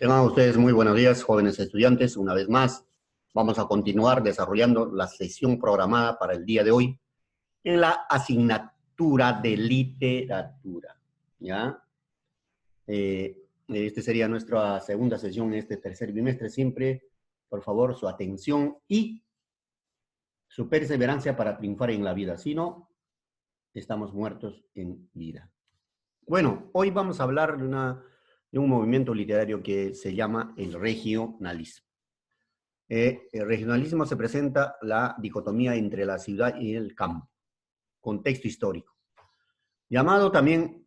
Tengan ustedes muy buenos días, jóvenes estudiantes. Una vez más, vamos a continuar desarrollando la sesión programada para el día de hoy en la asignatura de literatura. ¿Ya? Esta sería nuestra segunda sesión en este tercer bimestre. Siempre, por favor, su atención y su perseverancia para triunfar en la vida. Si no, estamos muertos en vida. Bueno, hoy vamos a hablar de un movimiento literario que se llama el regionalismo. El regionalismo se presenta la dicotomía entre la ciudad y el campo, contexto histórico, llamado también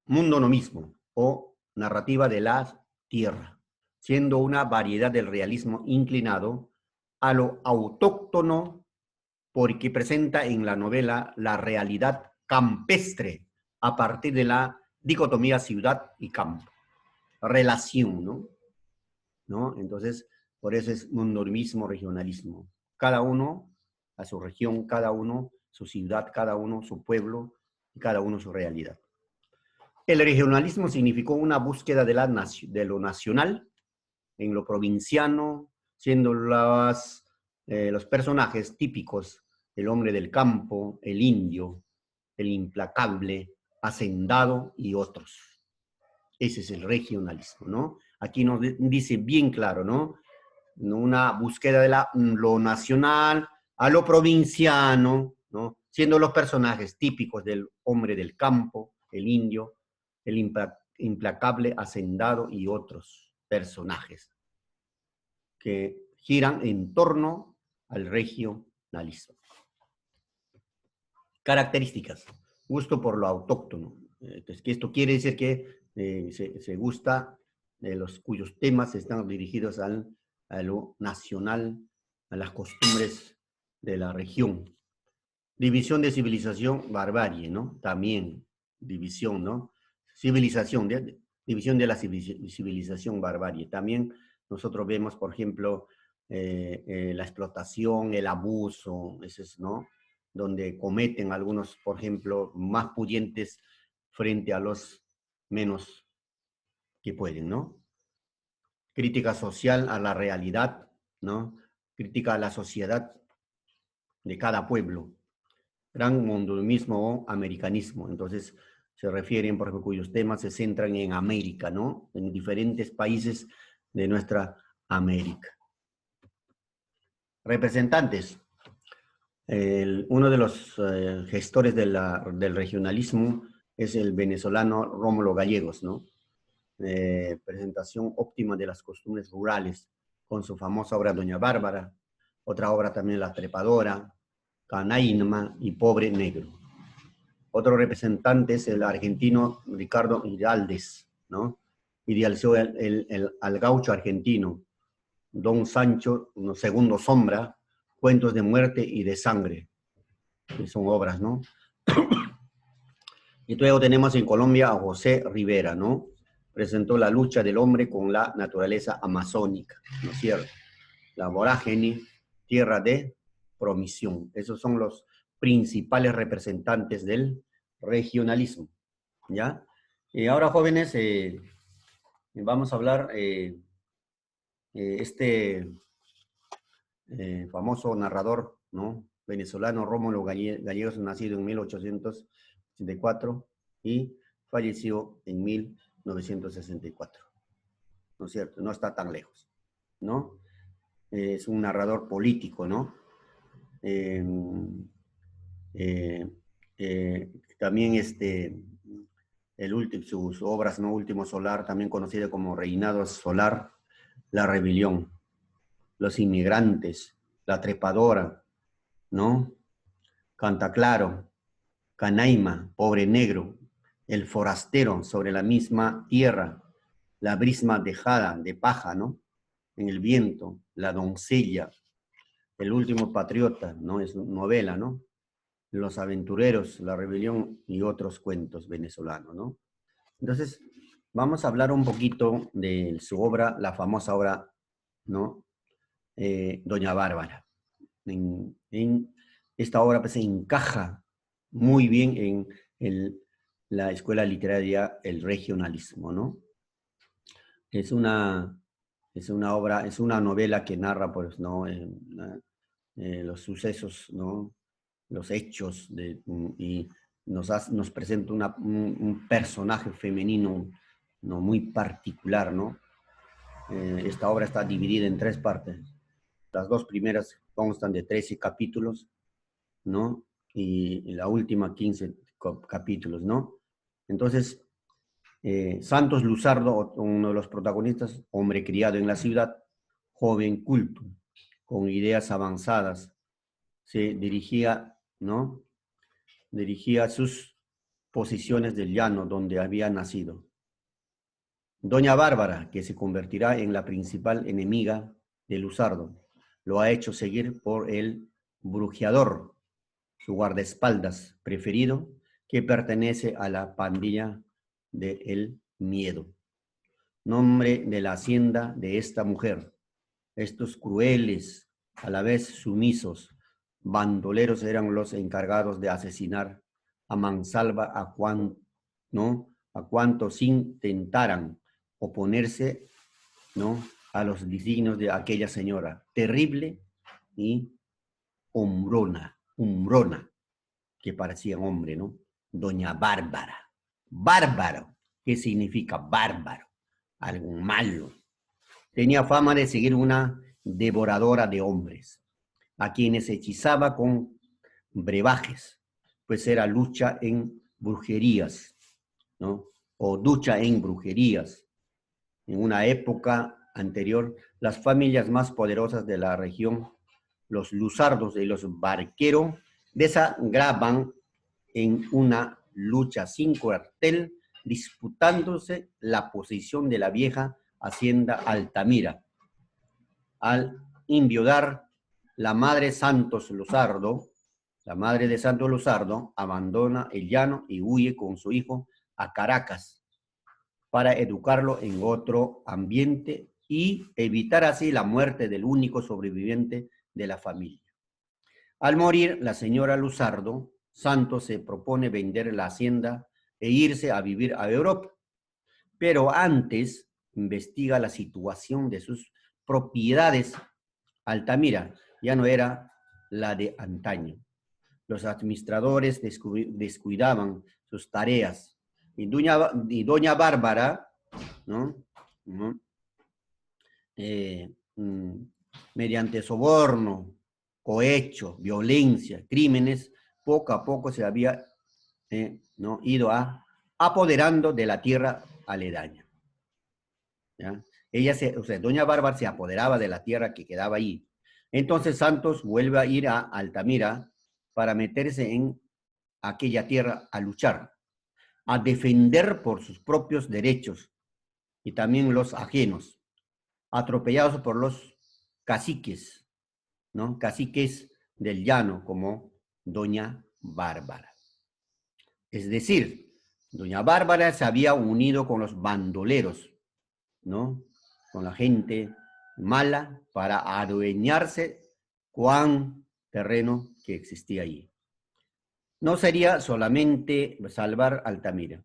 mundo nomismo o narrativa de la tierra, siendo una variedad del realismo inclinado a lo autóctono porque presenta en la novela la realidad campestre a partir de la dicotomía ciudad y campo. Relación, ¿no? Entonces, por eso es monomismo, regionalismo. Cada uno a su región, cada uno su ciudad, cada uno su pueblo, y cada uno su realidad. El regionalismo significó una búsqueda de lo nacional en lo provinciano, siendo los personajes típicos, el hombre del campo, el indio, el implacable, hacendado y otros. Ese es el regionalismo, ¿no? Aquí nos dice bien claro, ¿no? Una búsqueda de lo nacional a lo provinciano, ¿no? Siendo los personajes típicos del hombre del campo, el indio, el implacable hacendado y otros personajes que giran en torno al regionalismo. Características. Gusto por lo autóctono. Entonces, que esto quiere decir que se gusta de los cuyos temas están dirigidos a lo nacional, a las costumbres de la región. División de civilización, barbarie, ¿no? También división, ¿no? Civilización, división de la civilización, barbarie. También nosotros vemos, por ejemplo, la explotación, el abuso, ¿no? Donde cometen algunos, por ejemplo, más pudientes frente a los menos que pueden, ¿no? Crítica social a la realidad, ¿no? Crítica a la sociedad de cada pueblo. Gran mondomismo o americanismo. Entonces, se refieren, por ejemplo, cuyos temas se centran en América, ¿no? En diferentes países de nuestra América. Representantes. Uno de los gestores del regionalismo es el venezolano Rómulo Gallegos, ¿no? Presentación óptima de las costumbres rurales, con su famosa obra Doña Bárbara, otra obra también La Trepadora, Canaima y Pobre Negro. Otro representante es el argentino Ricardo Hiraldes, ¿no? Idealizó al gaucho argentino, Don Sancho, Segundo Sombra, Cuentos de muerte y de sangre, que son obras, ¿no? Y luego tenemos en Colombia a José Rivera, ¿no? Presentó la lucha del hombre con la naturaleza amazónica, ¿no es cierto? La vorágine, tierra de promisión. Esos son los principales representantes del regionalismo, ¿ya? Y ahora, jóvenes, vamos a hablar famoso narrador, ¿no? Venezolano Rómulo Gallegos, nacido en 1884 y falleció en 1964. ¿No es cierto? No está tan lejos, ¿no? Es un narrador político, ¿no? También sus obras, ¿no? Último Solar, también conocido como Reinado Solar, La Rebelión, Los Inmigrantes, La Trepadora, ¿no? Canta Claro, Canaima, Pobre Negro, El Forastero, Sobre la misma tierra, La brisma dejada de paja, ¿no? En el viento, La Doncella, El Último Patriota, ¿no? Es novela, ¿no? Los Aventureros, La Rebelión y otros cuentos venezolanos, ¿no? Entonces, vamos a hablar un poquito de su obra, la famosa obra, ¿no? Doña Bárbara. En esta obra pues, se encaja muy bien en la escuela literaria, el regionalismo, ¿no? Es una Es una obra, es una novela que narra, pues, ¿no? Los sucesos, ¿no? Los hechos, y nos presenta un personaje femenino, ¿no? Muy particular, ¿no? Esta obra está dividida en 3 partes. Las 2 primeras constan de 13 capítulos, ¿no? Y la última 15 capítulos, ¿no? Entonces, Santos Luzardo, uno de los protagonistas, hombre criado en la ciudad, joven culto, con ideas avanzadas, se dirigía, ¿no? Dirigía sus posiciones del llano donde había nacido. Doña Bárbara, que se convertirá en la principal enemiga de Luzardo, lo ha hecho seguir por el brujeador, su guardaespaldas preferido, que pertenece a la pandilla de El Miedo. Nombre de la hacienda de esta mujer. Estos crueles, a la vez sumisos, bandoleros eran los encargados de asesinar a mansalva ¿no? A cuantos intentaran oponerse, ¿no? A los designios de aquella señora, terrible y humbrona, que parecía un hombre, ¿no? Doña Bárbara. Bárbaro. ¿Qué significa bárbaro? Algo malo. Tenía fama de seguir una devoradora de hombres, a quienes hechizaba con brebajes, pues era lucha en brujerías, ¿no? O ducha en brujerías. En una época anterior, las familias más poderosas de la región, los Luzardos y los Barquero, desangraban en una lucha sin cuartel, disputándose la posición de la vieja hacienda Altamira. Al enviudar, la madre la madre de Santos Luzardo, abandona el llano y huye con su hijo a Caracas para educarlo en otro ambiente y evitar así la muerte del único sobreviviente de la familia. Al morir la señora Luzardo, Santos se propone vender la hacienda e irse a vivir a Europa, pero antes investiga la situación de sus propiedades. Altamira ya no era la de antaño. Los administradores descuidaban sus tareas y doña Bárbara, ¿no? ¿no? Eh, mm, Mediante soborno, cohecho, violencia, crímenes, poco a poco se había ¿no? ido apoderando de la tierra aledaña. ¿Ya? O sea, doña Bárbara se apoderaba de la tierra que quedaba ahí. Entonces Santos vuelve a ir a Altamira para meterse en aquella tierra a luchar, a defender por sus propios derechos y también los ajenos, atropellados por los caciques, ¿no? Caciques del llano como doña Bárbara. Es decir, doña Bárbara se había unido con los bandoleros, ¿no? Con la gente mala para adueñarse cuán terreno que existía allí. No sería solamente salvar Altamira,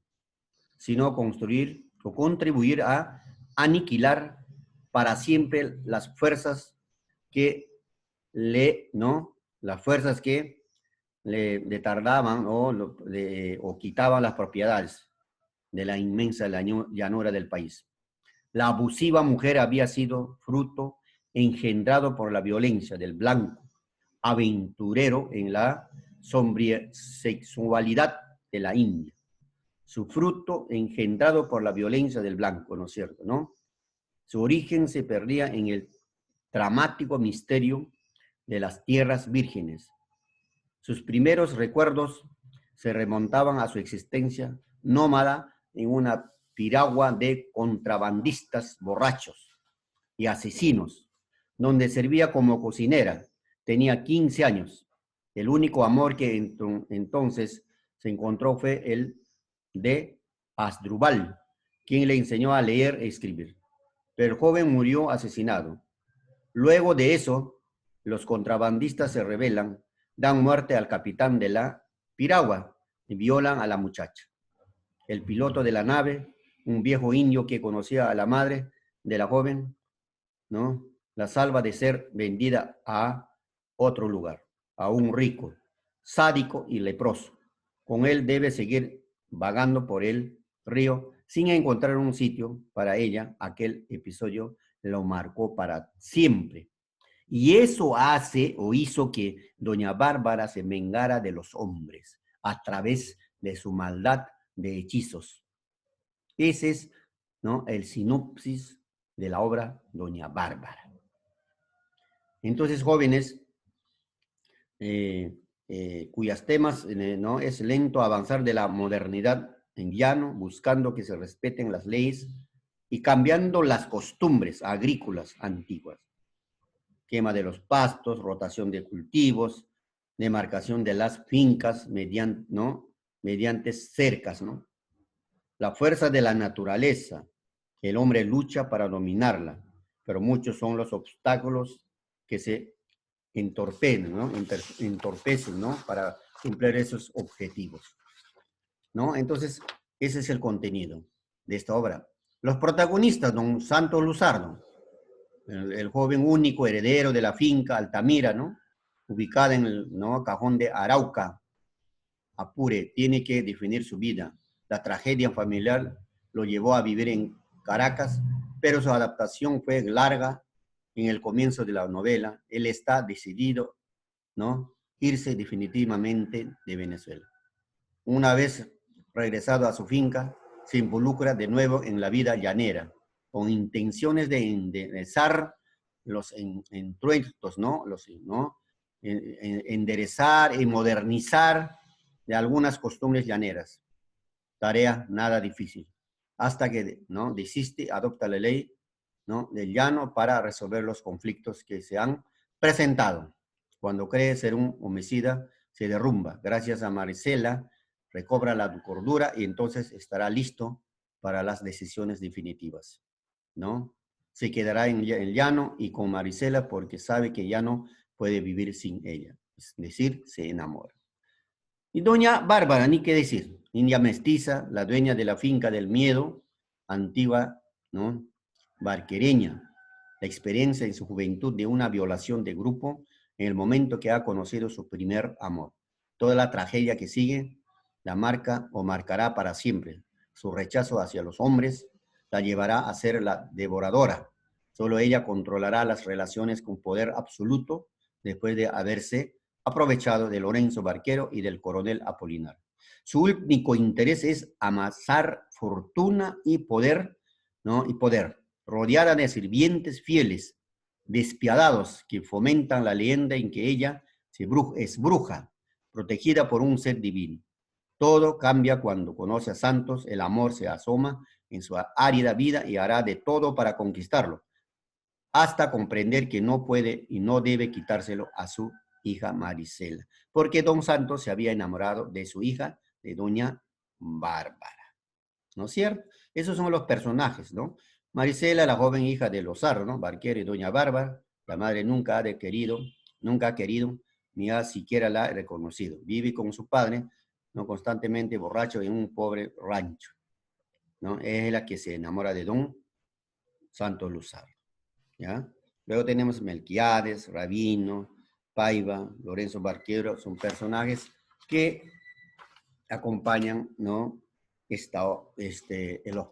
sino construir o contribuir a aniquilar para siempre las fuerzas que ¿no? Las fuerzas que le tardaban o quitaban las propiedades de la inmensa llanura del país. La abusiva mujer había sido fruto engendrado por la violencia del blanco, aventurero en la sombría sexualidad de la India. Su fruto engendrado por la violencia del blanco, ¿no es cierto? ¿No? Su origen se perdía en el dramático misterio de las tierras vírgenes. Sus primeros recuerdos se remontaban a su existencia nómada en una piragua de contrabandistas borrachos y asesinos, donde servía como cocinera. Tenía 15 años. El único amor que entonces se encontró fue el de Asdrúbal, quien le enseñó a leer e escribir. Pero el joven murió asesinado. Luego de eso, los contrabandistas se rebelan, dan muerte al capitán de la piragua y violan a la muchacha. El piloto de la nave, un viejo indio que conocía a la madre de la joven, ¿no? La salva de ser vendida a otro lugar, a un rico, sádico y leproso. Con él debe seguir vagando por el río sin encontrar un sitio para ella. Aquel episodio lo marcó para siempre. Y eso hace o hizo que doña Bárbara se vengara de los hombres a través de su maldad de hechizos. Ese es, ¿no?, el sinopsis de la obra Doña Bárbara. Entonces, jóvenes, cuyos temas, ¿no?, es lento avanzar de la modernidad en llano, buscando que se respeten las leyes y cambiando las costumbres agrícolas antiguas. Quema de los pastos, rotación de cultivos, demarcación de las fincas mediante, ¿no?, mediante cercas, ¿no? La fuerza de la naturaleza, el hombre lucha para dominarla, pero muchos son los obstáculos que se entorpecen, ¿no? Entorpecen, ¿no?, para cumplir esos objetivos, ¿no? Entonces, ese es el contenido de esta obra. Los protagonistas, don Santos Luzardo, el joven único heredero de la finca Altamira, ¿no?, ubicada en el, ¿no?, Cajón de Arauca, Apure, tiene que definir su vida. La tragedia familiar lo llevó a vivir en Caracas, pero su adaptación fue larga. En el comienzo de la novela, él está decidido, ¿no?, irse definitivamente de Venezuela. Una vez regresado a su finca, se involucra de nuevo en la vida llanera, con intenciones de enderezar los entruestos, ¿no? ¿No? Enderezar y modernizar de algunas costumbres llaneras. Tarea nada difícil. Hasta que, ¿no?, desiste, adopta la ley, ¿no?, del llano para resolver los conflictos que se han presentado. Cuando cree ser un homicida, se derrumba. Gracias a Marisela, recobra la cordura y entonces estará listo para las decisiones definitivas, ¿no? Se quedará en el llano y con Marisela porque sabe que ya no puede vivir sin ella. Es decir, se enamora. Y doña Bárbara, ni qué decir, india mestiza, la dueña de la finca del miedo, antigua, ¿no?, barquereña, la experiencia en su juventud de una violación de grupo en el momento que ha conocido su primer amor. Toda la tragedia que sigue la marca o marcará para siempre. Su rechazo hacia los hombres la llevará a ser la devoradora. Solo ella controlará las relaciones con poder absoluto después de haberse aprovechado de Lorenzo Barquero y del coronel Apolinar. Su único interés es amasar fortuna y poder, ¿no?, y poder, rodeada de sirvientes fieles, despiadados, que fomentan la leyenda en que ella es bruja, protegida por un ser divino. Todo cambia cuando conoce a Santos, el amor se asoma en su árida vida y hará de todo para conquistarlo, hasta comprender que no puede y no debe quitárselo a su hija Marisela, porque don Santos se había enamorado de su hija, de doña Bárbara, ¿no es cierto? Esos son los personajes, ¿no? Marisela, la joven hija de Lozardo, ¿no?, Barquero y doña Bárbara, la madre nunca ha querido, ni ha siquiera la ha reconocido. Vive con su padre, ¿no?, constantemente borracho en un pobre rancho, ¿no? Es la que se enamora de don Santos Luzardo, ¿ya? Luego tenemos Melquiades, Rabino, Paiva, Lorenzo Barquero, son personajes que acompañan, ¿no?,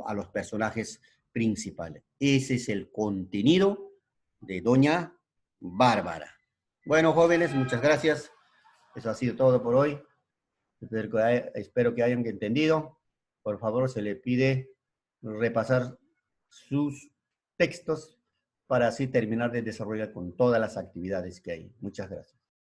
a los personajes principales. Ese es el contenido de Doña Bárbara. Bueno, jóvenes, muchas gracias. Eso ha sido todo por hoy. Espero que hayan entendido. Por favor, se le pide repasar sus textos para así terminar de desarrollar con todas las actividades que hay. Muchas gracias.